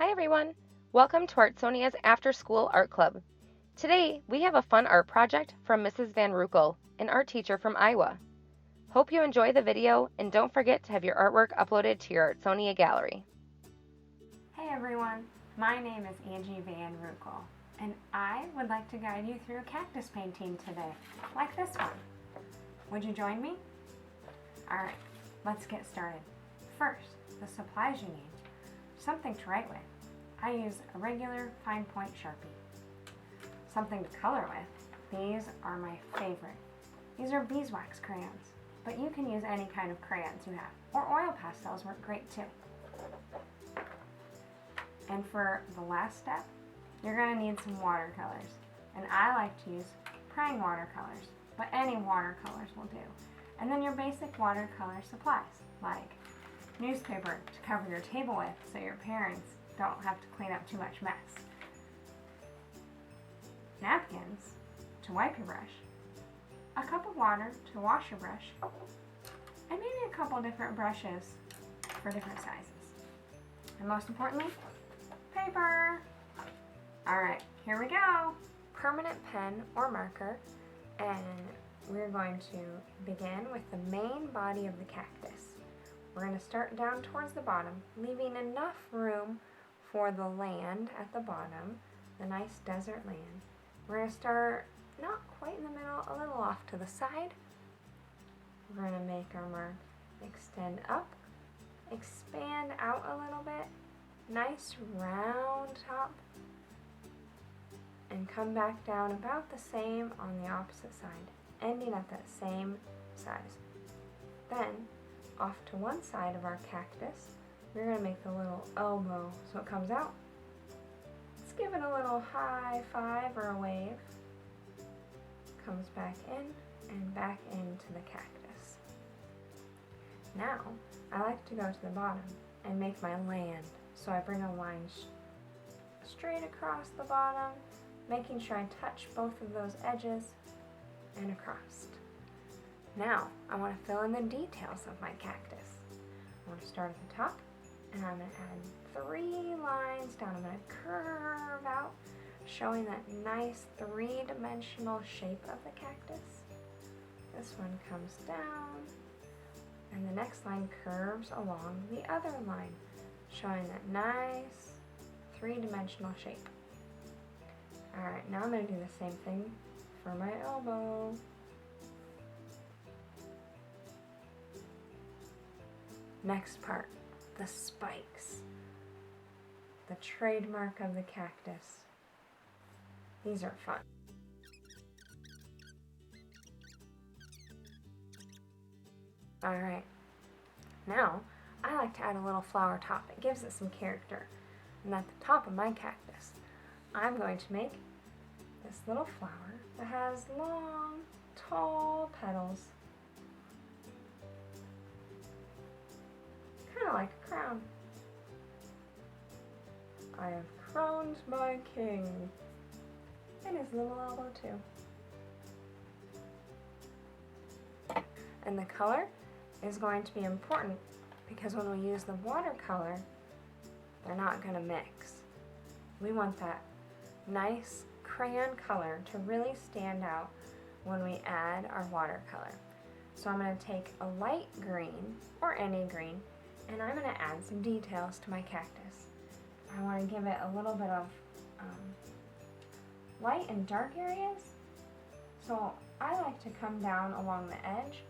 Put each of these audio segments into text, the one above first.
Hi everyone! Welcome to Artsonia's After School Art Club. Today we have a fun art project from Mrs. Van Rukel, an art teacher from Iowa. Hope you enjoy the video and don't forget to have your artwork uploaded to your Artsonia gallery. Hey everyone, my name is Angie Van Rukel and I would like to guide you through a cactus painting today, like this one. Would you join me? Alright, let's get started. First, the supplies you need. Something to write with. I use a regular fine point Sharpie. Something to color with. These are my favorite. These are beeswax crayons, but you can use any kind of crayons you have, or oil pastels work great too. And for the last step, you're going to need some watercolors. And I like to use praying watercolors, but any watercolors will do. And then your basic watercolor supplies, like newspaper to cover your table with so your parents don't have to clean up too much mess. Napkins to wipe your brush. A cup of water to wash your brush. And maybe a couple different brushes for different sizes. And most importantly, paper. Alright, here we go. Permanent pen or marker, and we're going to begin with the main body of the cactus. We're going to start down towards the bottom, leaving enough room for the land at the bottom, the nice desert land. We're going to start not quite in the middle, a little off to the side. We're going to make our mark extend up, expand out a little bit, nice round top, and come back down about the same on the opposite side, ending at that same size. Then, off to one side of our cactus, we're going to make the little elbow so it comes out. Let's give it a little high five or a wave. Comes back in and back into the cactus. Now, I like to go to the bottom and make my land. So I bring a line straight across the bottom, making sure I touch both of those edges and across. Now, I want to fill in the details of my cactus. I want to start at the top, and I'm going to add 3 lines down. I'm going to curve out, showing that nice 3-dimensional shape of the cactus. This one comes down, and the next line curves along the other line, showing that nice 3-dimensional shape. Alright, now I'm going to do the same thing for my elbow. Next part, the spikes, the trademark of the cactus. These are fun. Alright, now I like to add a little flower top. It gives it some character. And at the top of my cactus, I'm going to make this little flower that has long, tall petals. Kind of like a crown. I have crowned my king. And his little elbow too. And the color is going to be important because when we use the watercolor, they're not going to mix. We want that nice crayon color to really stand out when we add our watercolor. So I'm going to take a light green, or any green, and I'm going to add some details to my cactus. I want to give it a little bit of light and dark areas. So I like to come down along the edge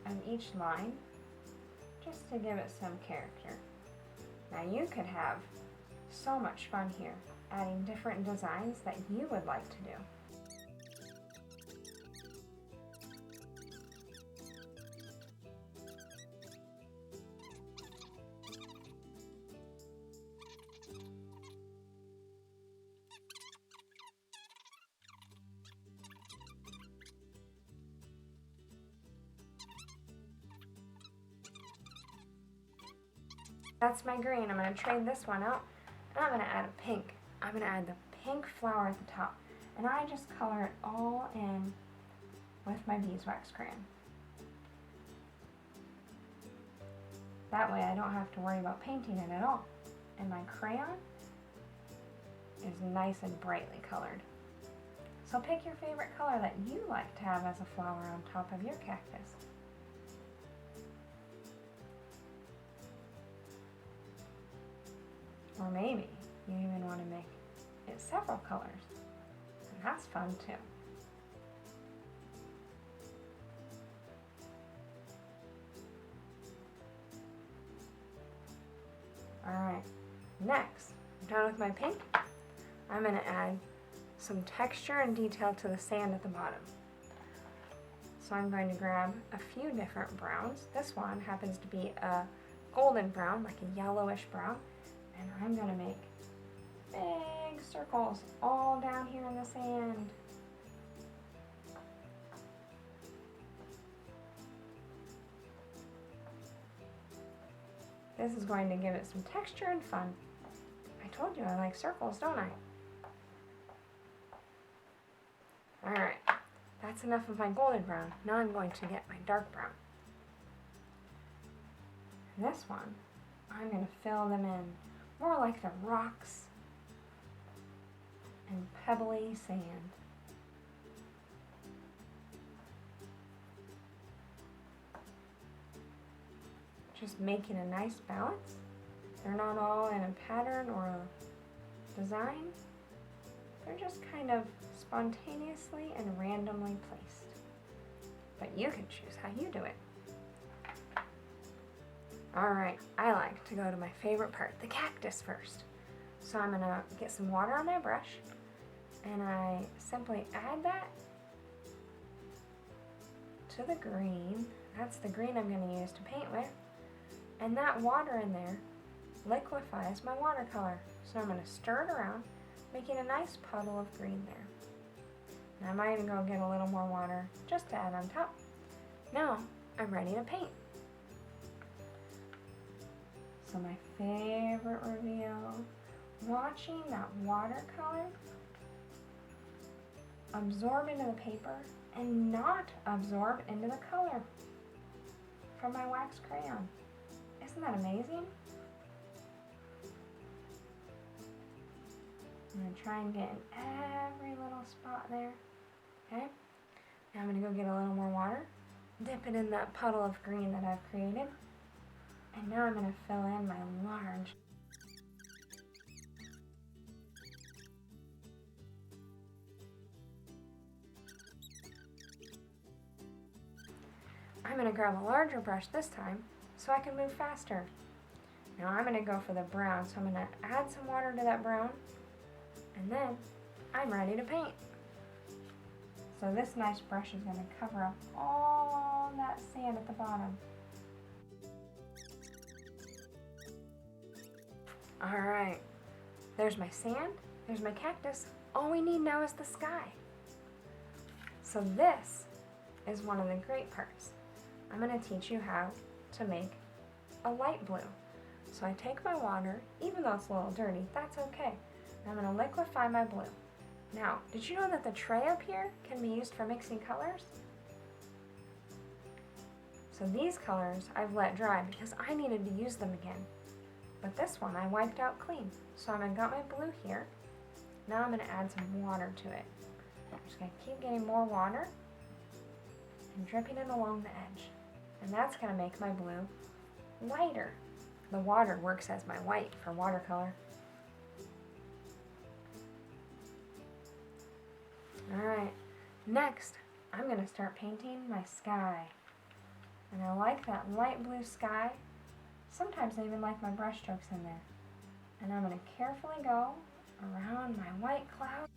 of each line just to give it some character. Now you could have so much fun here, adding different designs that you would like to do. That's my green. I'm going to trade this one out, and I'm going to add a pink. I'm going to add the pink flower at the top, and I just color it all in with my beeswax crayon. That way I don't have to worry about painting it at all. and my crayon is nice and brightly colored. So pick your favorite color that you like to have as a flower on top of your cactus. Or maybe you even want to make it several colors, and that's fun too. Alright, next, I'm done with my pink. I'm going to add some texture and detail to the sand at the bottom. So I'm going to grab a few different browns. This one happens to be a golden brown, like a yellowish brown. And I'm going to make big circles all down here in the sand. This is going to give it some texture and fun. I told you I like circles, don't I? Alright, that's enough of my golden brown. Now I'm going to get my dark brown. And this one, I'm going to fill them in more like the rocks and pebbly sand. Just making a nice balance. They're not all in a pattern or a design. They're just kind of spontaneously and randomly placed. But you can choose how you do it. Alright, I like to go to my favorite part, the cactus first. So I'm going to get some water on my brush, and I simply add that to the green. That's the green I'm going to use to paint with. And that water in there liquefies my watercolor. So I'm going to stir it around, making a nice puddle of green there. And I might even go get a little more water just to add on top. Now I'm ready to paint. So my favorite reveal, watching that watercolor absorb into the paper and not absorb into the color from my wax crayon. Isn't that amazing? I'm going to try and get in every little spot there. Okay? Now I'm going to go get a little more water, dip it in that puddle of green that I've created, and now I'm going to fill in my large I'm going to grab a larger brush this time so I can move faster. Now I'm going to go for the brown, so I'm going to add some water to that brown, and then I'm ready to paint. So this nice brush is going to cover up all that sand at the bottom. Alright, there's my sand, there's my cactus. All we need now is the sky. So this is one of the great parts. I'm going to teach you how to make a light blue. So I take my water, even though it's a little dirty, that's okay. I'm going to liquefy my blue. Now, did you know that the tray up here can be used for mixing colors? So these colors I've let dry because I needed to use them again. But this one I wiped out clean. So I've got my blue here. Now I'm going to add some water to it. I'm just going to keep getting more water and dripping it along the edge. And that's going to make my blue lighter. The water works as my white for watercolor. Alright, next I'm going to start painting my sky. And I like that light blue sky. Sometimes I even like my brush strokes in there. And I'm going to carefully go around my white cloud.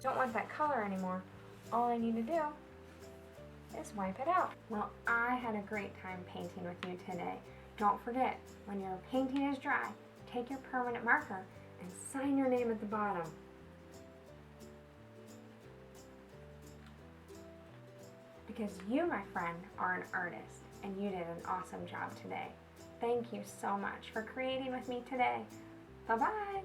Don't want that color anymore. All I need to do is wipe it out. Well, I had a great time painting with you today. Don't forget, when your painting is dry, take your permanent marker and sign your name at the bottom. Because you, my friend, are an artist, and you did an awesome job today. Thank you so much for creating with me today. Bye-bye.